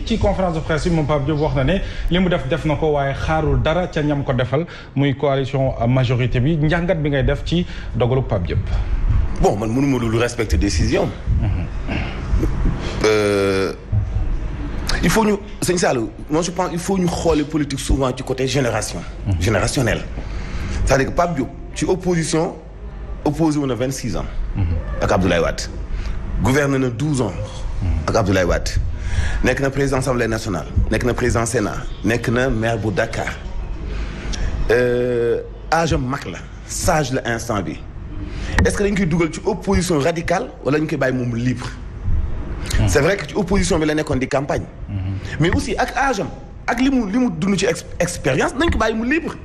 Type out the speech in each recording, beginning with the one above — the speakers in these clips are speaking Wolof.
ci conférence de presse bi moom Pape Diop wax na ne li mu def na ko waaye xaarul dara ca ñam ko defal muy coalition majorité bi njàngat bi ngay def ci dogalu Pape Diop. bon man mënuma lu respecter décision. il faut ñu sëñ Saliou moi je pense il faut ñu xooli politique souvent ci côté générationnel. c'est-à-dire que Pape Diop ci opposition opposé wu na 26 ans. ak Abdoulaye Wade. gouverne na 12 ans. ak Abdoulaye Wade. nekk na président assemblée nationale. nekk na président Sénat. nekk na maire bu Dakar. âge am mag la. sage la instant bi. est-ce que dañ koy dugal ci opposition radicale wala ñu koy bàyyi moom libre. c'est vrai que ci opposition bi la nekkoon di campagne. mais aussi ak âge am ak li mu dund ci expérience nañ ko bàyyi mu libre.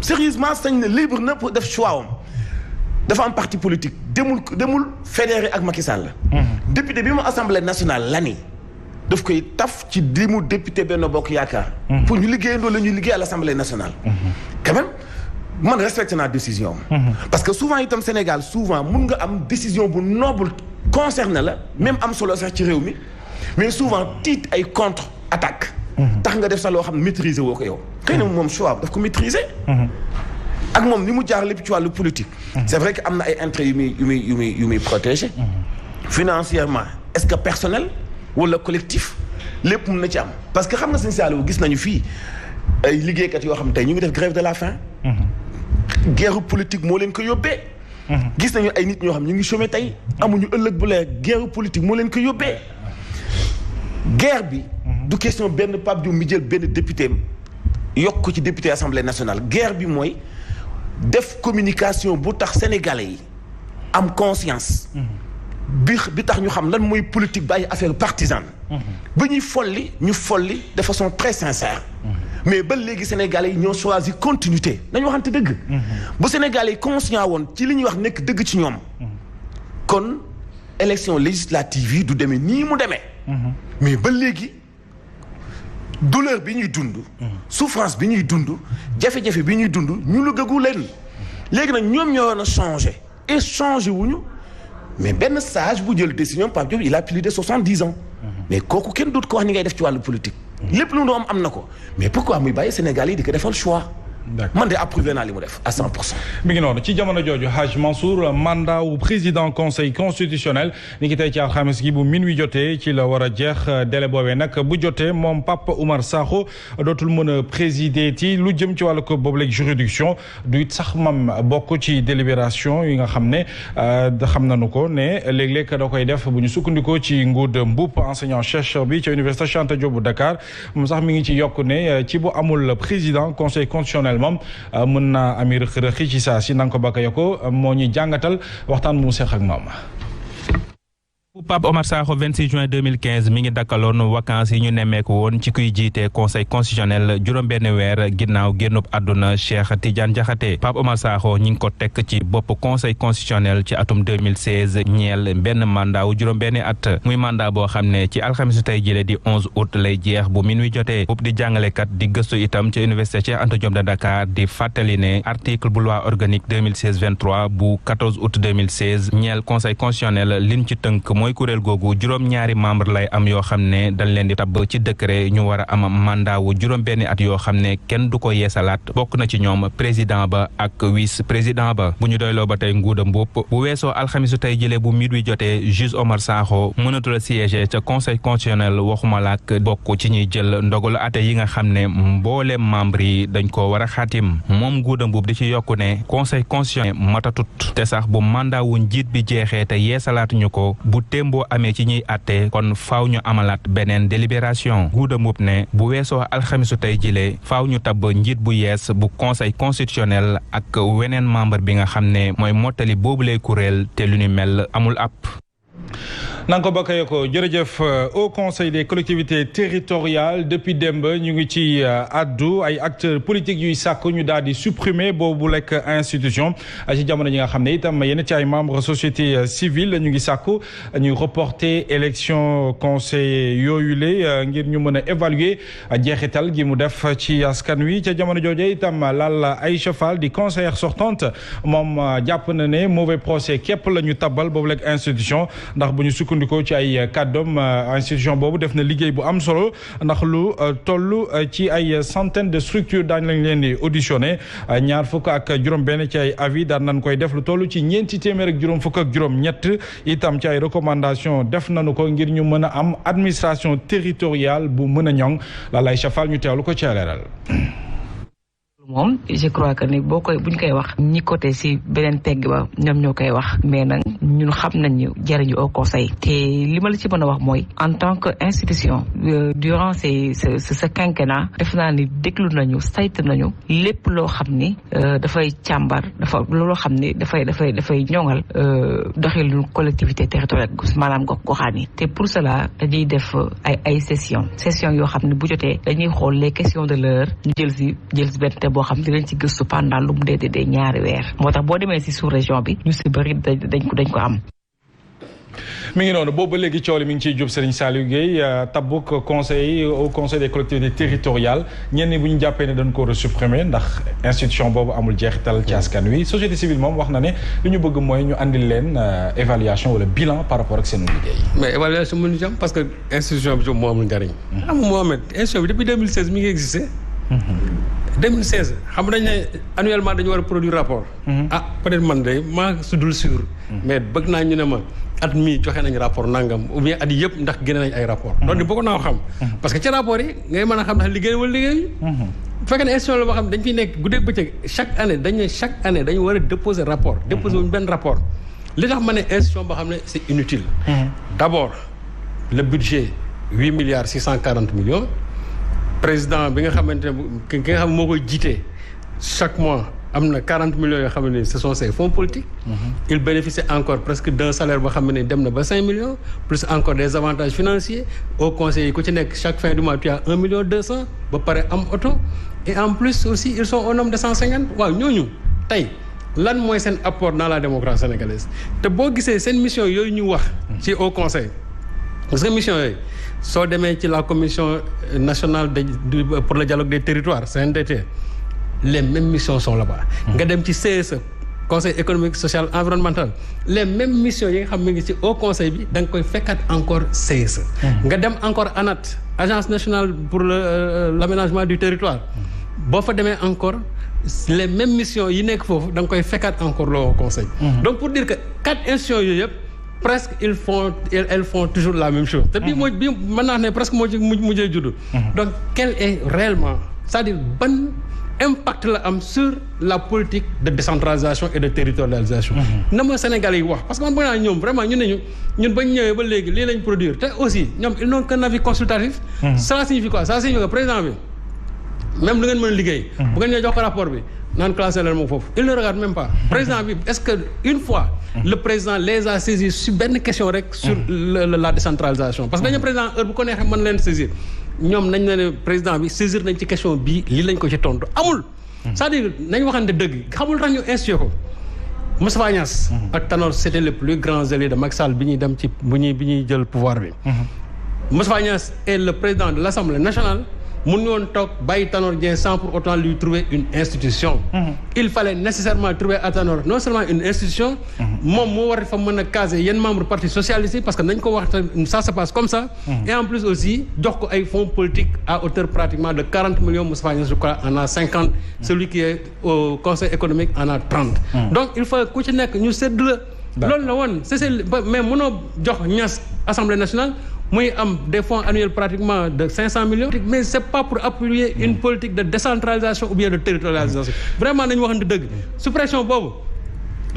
sérieusement sañ na libre na pour def choix am. dafa am parti politique demul fédéré ak Macky Sall. député bi mu assemblée nationale lani daf koy taf ci dimu député Benno Bokk Yaakaar. pour ñu liggéeyandoo la ñuy liggéey à l'assemblée nationale. quand même man respecté naa décision am. parce que souvent itam Sénégal souvent mun nga am décision bu noble concerné la même am solo sax ci réew mi mais souvent tiit ay contre attaque. tax nga def sax loo xam ne maîtriser woo ko yow. xëy na moom choix daf ko maîtriser. ak moom ni mu jaar lépp ci wàllu politique. c'est vrai que am na ay intérêts yu muy protéger. financièrement est-ce que personnel wala collectif lépp mun na ci am. parce que xam nga sëñ Saliou gis nañu fii ay liggéeykat yoo xam ne tey ñu ngi def grève de la faim. guerre politique moo leen ko yóbbee. gis nañu ay nit ñoo xam ñu ngi chômer tey amuñu ëllëg bu leer guerre politique moo leen ko yóbbee. guerre bi. du question benn Pape Diop mi jël benn député yokk ko ci député assemblée nationale guerre bi mooy. def communication bu tax sénégalais yi am conscience bi tax ñu xam lan mooy politique bàyyi affaire partisane ba ñuy folli ñu folli de façon très sincère mais ba léegi sénégalais yi ñoo choisi continuité nañu waxante dëgg bu sénégalais yi conscient woon ci li ñuy wax nekk dëgg ci ñoom kon élection législative yi du demee nii mu demee mais ba léegi douleur bi ñuy dund souffrance bi ñuy dund jafe-jafe bi ñuy dund ñu lu gëgu leen léegi nag ñoom ñoo war a changer et changer wuñu mais benn sage bu jël décision Pape Diop il a plus de 70 ans mais kooku kenn doot ko wax ni ngay def ci wàllu politique lépp lu doon am na ko mais pourquoi muy bàyyi Sénégal yi di ko defal choix man de approuvé naa li mu def à 100%. mi ngi noonu ci jamono jooju Hadj Mansour mandat wu président conseil constitutionnel ni ki tey ci alxames gi bu minuit jotee ci la war a jeex délai boobee nag bu jotee moom Pape Oumar Sakho dootul mën a présider ci lu jëm ci wàllu ko boobu léegi juridiction du it sax mam bokk ci délibération yi nga xam ne xam nañu ko ne léeg-léeg da koy def bu ñu sukkandikoo ci Ngouda Mboup enseignant chercheur bi ci université Cheikh Anta Diop bu Dakar moom sax mi ngi ci yokk ne ci bu amul président conseil constitutionnel moom mën naa ami rëq-rëqi ci saa si nanga ko bakka yoko moo ñuy jàngatal waxtaan mu seex ak moom. Pape Oumar Sakho 26 juin 2015 mi ngi dakkaloon vacances yi ñu nemmeeku woon ci kuy jiite conseil constitutionnel juróom-benn weer ginnaaw génnub àdduna Cheikh Tidiane Diakhaté Pape Oumar Sakho ñi ngi ko tekk ci bopp conseil constitutionnel ci atum 2016 ñeel benn mandat wu juróom-benni at muy mandat boo xam ne ci alxamisu tey jile di 11 août lay jeex bu minuit jotee boobu di jàngalekat di gëstu itam ci université Cheikh Anta Diop de Dakar di fàttali ne article bu loi organique 2016-23 bu 14 août 2016 ñeel conseil constitutionnel liñ ci tënk mooy kuréel googu juróom-ñaari membre lay am yoo xam ne dañ leen di tabb ci décret ñu war a am mandat wu juróom-benni at yoo xam ne kenn du ko yeesalaat bokk na ci ñoom président ba ak vice président ba bu ñu doyloo ba tey Ngouda Mboup bu weesoo alxamisu tey jëlee bu minuit jotee juge Oumar Sakho mënatul a siéger ca conseil constitutionnel waxuma laak bokk ci ñuy jël ndogalu ate yi nga xam ne mbooleem membre yi dañ ko war a xaatim moom Ngouda Mboup di ci yokku ne conseil constitutionnel matatut te sax bu mandat wu njiit bi jeexee te yeesalaatuñu ko bu témboo amee ci ñuy àtte kon faaw ñu amalaat beneen délibération Ngouda Mboup ne bu weesoo alxamisu tey jile faaw ñu tabb njiit bu yees bu conseil constitutionnel ak weneen membre bi nga xam ne mooy mottali boobu lay kuréel te lu ni mel amul app nanga ko bakka ko jërëjëf au conseil des collectivités territoriales depuis démb ñu ngi ci addu ay acteurs politiques yuy sàkku ñu daal di supprimer boobu lekk institution ci jamono ji nga xam ne itam yenn ci ay membres société civile ñu ngi sàkku ñuy reporter élection conseil yooyu la ngir ñu mën a évaluer jeexital gi mu def ci askan wi ca jamono jooje itam Lalla Aïcha Fall di conseillère sortante moom jàpp na ne mauvais procès képp la ñu tabal boobu lekk institution ndax bu ñu sukkandikoo ci ay kàddoom institution boobu def na liggéey bu am solo ndax lu toll ci ay centaine de structures daañu lañ leen di auditionné ñaar fukk ak juróom-benn ci ay avis daan nañ koy def lu toll ci ñeenti téeméer ak juróom fukk ak juróom-ñett itam ci ay recommandation def nañu ko ngir ñu mën a am administration territoriale bu mën a ñoŋ lay chafal ñu teewlu ko ci leeral. moom je crois que ni buñ koy wax ñi côté ci beneen pegg ba ñoom ñoo koy wax mais nag ñun xam nañu jariñu au conseil te li ma la ci mën a wax mooy en tant que institution durant ce quinquennat def naa ni déglu nañu saytu nañu lépp loo xam ni dafay càmbar loo xam ni dafay ñoŋal doxalinu collectivité territoriale maanaam goxaan yi te pour cela dañuy def ay session yoo xam ne bu jotee dañuy xool les questions de l'heure ñu jël si benn boo xam ne dinañ ci gëstu pendant lu mu dee ñaari weer moo tax boo demee ci sous-région bi ñu ci bëri dañ ko am. mi ngi noonu boobu ba léegi coow li mi ngi ciy jub Serigne Saliou Gueye tabbuk au conseil des collectivités territoriales ñenn ñi bu ñu jàppee ne dañ ko war a supprimer ndax institution boobu amul jeexital ci askan wi société civile moom wax na ne li ñu bëgg mooy ñu andil leen évaluation wala bilan par rapport ak seen liggéey. mais évaluation mënuñu am parce que institution bi moo amul njariñ. am Mohamed institution bi depuis 2016 mi ngi existé. 2016 xam nañ ne annuellement dañu war a produire rapport. peut-être man de maa sudul sûr. mais bëgg naa ñu ne ma at mii joxe nañ rapport nangam ou bien at yëpp ndax génne nañ ay rapport loolu bëgg naa xam. parce que ci rapport yi ngay mën a xam ndax liggéey wala liggéey. bu fekkee ne institution la boo xam dañ fiy nekk guddeeg bëccëg chaque année dañu war a déposer rapport. déposer wuñ benn rapport. li tax ma ne institution boo xam ne c'est inutile. d'abord le budget 8,640 millions. président bi nga xamante ne ki nga xam moo koy jiite chaque mois am na 40 millions yoo xam ne ce sont ses fonds politiques. il bénéficie encore presque d'un salaire boo xam ne dem na ba 5 millions plus encore des avantages financiers au conseil yi ku ci nekk chaque fin du mois tu as 1,2 million ba pare am oto et en plus aussi ils sont au nombre de 150 waaw ñooñu tey lan mooy seen apport dans la démocratie sénégalaise te boo gisee seen mission yooyu ñu wax ci au conseil parce que mission yooyu soo demee ci la commission nationale pour le dialogue des territoires CNDT les mêmes missions sont là-bas. nga dem ci CSE conseil économique social environnemental les mêmes missions yi nga xam ne ngi ci au conseil bi da nga koy fekkaat encore CSE. nga dem encore ANAT agence nationale pour l'aménagement du territoire boo fa demee encore les mêmes missions yi nekk foofu da nga koy fekkaat encore le au conseil. donc pour dire que 4 institutions yooyu yëpp. presque elles font toujours la même chose. te bii mën naa ne presque moo ci mujjee juddu. donc quel est réellement c'est-à-dire ban impact la am sur la politique de décentralisation et de territorialisation. na ma Sénégalais yi wax parce que man bëgg naa ñoom vraiment ñun bañ ñëwee ba léegi lii lañ produire te aussi ñoom ils n'ont qu'un avis consultatif. ça signifie quoi ça signifie que président bi même lu ngeen mën a liggéey. bu ngeen ñëw jox ko rapport bi. naan classé leen moom foofu il ne regarde même pas président bi est-ce que une fois le président les a saisis sur benn question rek sur la décentralisation parce que dañu président heure bu ko neexee mën leen saisir ñoom nañ ne président bi saisir nañ ci question bii lii lañ ko ci tontu amul c'est-à-dire nañ waxante dëgg xamul tax ñu institué ko Moustapha Niasse ak Tanor c'était les plus grands alliés de Macky Sall bi ñuy dem ci bi ñuy jël pouvoir bi Moustapha Niasse est le président de l'Assemblée nationale mun ñu woon toog bàyyi Tanor Dieng sans pour autant lui trouver une institution. il fallait nécessairement trouver à Tanor non seulement une institution. moom moo war fa mën a caser yenn membre parti socialiste parce que nañ ko wax ça se passe comme ça. et en plus aussi jox ko ay fonds politiques à hauteur pratiquement de 40 millions Moustapha Niasse je crois en a 50. celui qui est au conseil économique en a 30. donc il faut ku ci nekk ñu sédd la. loolu la woon mais mënoo jox Niasse Assemblée nationale. muy am des fonds annuels pratiquement de 500 millions. mais c'est pas pour appuyer une politique de décentralisation ou bien de territorialisation. vraiment nañu waxante dëgg. suppression boobu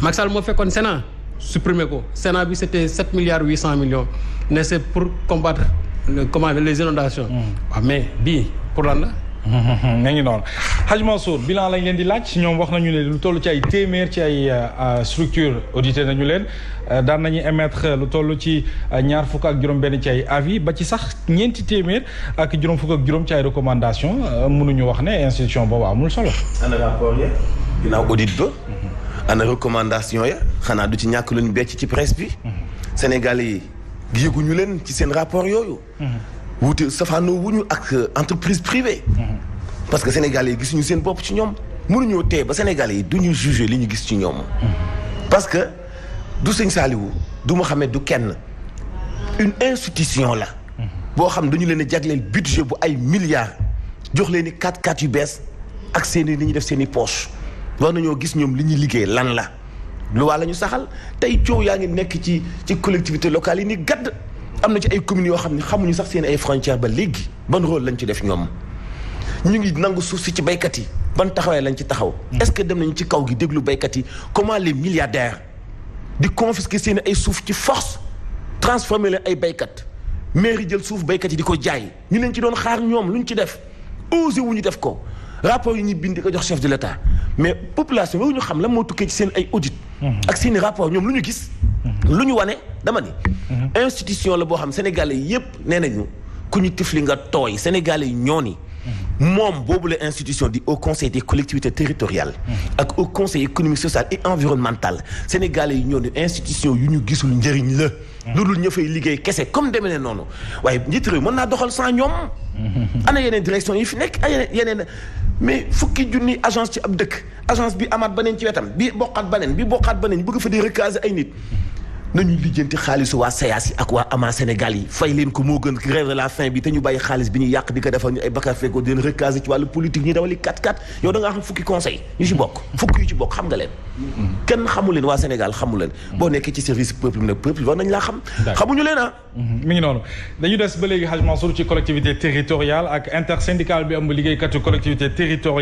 Macky Sall moo fekkoon Sénat supprimer ko Sénat bi c'était 7,8 milliards ne c'est pour combattre les inondations. waaw mais bii pour lan la. nga ngi noonu Hadj Mansour bilan lañ leen di laaj ñoom wax nañu ne lu toll ci ay téeméer ci ay structure audité nañu leen daan nañu émettre lu toll ci ñaar fukk ak juróom-benn ci ay avis ba ci sax ñeenti téeméer ak juróom fukk ak juróom ci ay recommandation mënuñu wax ne institution boobu amul solo. ana rapport ya ginnaaw audit ba. ana recommandation ya xanaa du ci ñàkk luñ becc ci presse bi. Sénégalais yi yëguñu leen ci seen rapport yooyu. wuute safaanoo wuñu ak entreprise privée. parce que Sénégalais yi gisuñu seen bopp ci ñoom. mënuñoo tee ba Sénégalais yi duñu juger li ñu gis ci ñoom. parce que du sëñ Saliou du Mohamed du kenn une institution la boo xam dañu leen a jagleel budget bu ay milliards jox leen i 4x4 yu bees ak seen i li ñuy def seen i poche war nañoo gis ñoom li ñuy liggéey lan la luwaa la ñu saxal tey coow yaa ngi nekk ci collectivité locale yi ni gadd am na ci ay communes yoo xam ne xamuñu sax seen ay frontières ba léegi ban rôle lañ ci def ñoom ñu ngi nangu suuf si ci baykat yi ban taxawaay lañ ci taxaw est-ce que dem nañu ci kaw gi déglu baykat yi comment les milliardaires di confisquer seen ay suuf ci force transformer leen ay baykat mairie jël suuf baykat yi di ko jaay ñu leen ci doon xaar ñoom luñ ci def osé wu ñu def ko rapport yi ñu bind di ko jox chef de l'État mais population boobu ñu xam la moo tukkee ci seen ay audit ak seen i rapport ñoom lu ñu gis lu ñu wane dama ni institution la boo xam sénégalais yépp nee nañu ku ñu tifli nga tooy sénégalais yi ñoo ni moom boobu la institution di au conseil des collectivités territoriales ak au conseil économique social et environnemental sénégalais yi ñoo ni institution yu ñu gisul njëriñ la loolu ña fay liggéey kese comme demee ne noonu waaye njiitu réew mën naa doxal sans ñoom ana yeneen direction yi fi nekk ay yeneen mais fukki junni agence ci ab dëkk agence bi amaat beneen ci wetam bi bokkaat beneen bëgg fa di recaser ay nit nañu lijjanti xaalisu waa SAES yi ak waa ama Sénégal yi fay leen ko moo gën grève de la faim bi te ñu bàyyi xaalis bi ñu yàq di ko defal ñu ay bakar fekko di leen recaser ci wàllu politique ñi dawali 4-4 yow da ngaa xam fukki conseil yu ci bokk fukki yu ci bokk xam nga leen kenn xamu leen waa Sénégal xamu leen boo nekkee ci service peuple nag peuple war nañ laa xam xamuñu leen mi ngi noonu dañu des ba léegi Hadj Mansour ci collectivité territoriale ak intersyndical bi ëmb liggéeykatu collectivité territoriale